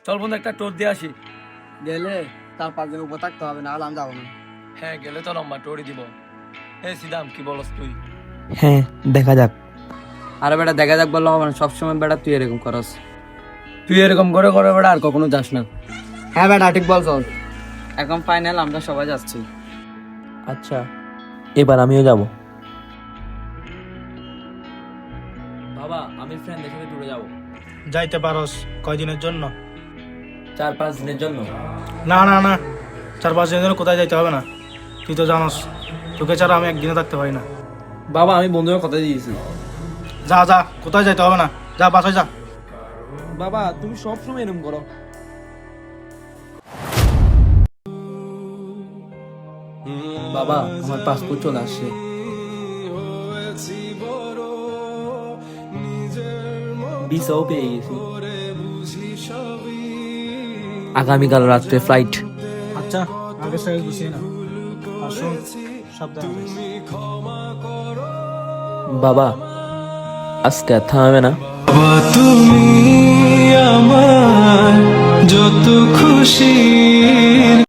চল বন্ধু একটা টোর দিয়ে আসি। গেলে 4-5 দিন উপর থাকতে হবে, না হলে আমি যাবো না। হ্যাঁ গেলে তো লম্বা টোরই দিব। সিদাম কি বলস তুই? হ্যাঁ দেখা যাক। আরে বেটা দেখা যাক বললো হবে না, সবসময় বেটা তুই এরকম করস। তুই এরকম করে করে বেটা আর কখনো যাস না। হ্যাঁ বেটা ঠিক বলছ। এখন ফাইনাল আমরা সবাই যাচ্ছি। আচ্ছা এবার আমিও যাব। বাবা আমি ফ্রেন্ডদের সাথে ট্যুরে যাব। যাইতে পারস কয়দিনের জন্য? 4-5 দিনের জন্য। না না না, 4-5 দিনের জন্য কোথায় যাইতে হবে না। তুই তো জানোস তোকে ছাড়া আমি একদিনও থাকতে পারি না। বাবা আমি বন্ধুরা কথা দিয়েছি। যা যা, কোথায় যাইতে হবে না, যা বাসায় যা। বাবা তুমি সব সময় এরকম করো। বাবা আমার পাসপোর্ট চলে আসছে। ভিসাও পেয়ে গেছি। আগামীকাল রাত্রে ফ্লাইট। আচ্ছা আগে সাইজ বুঝিয়ে না, আর শোন সাবধানে যাইস। বাবা আজকে আর থামবে না। তুমি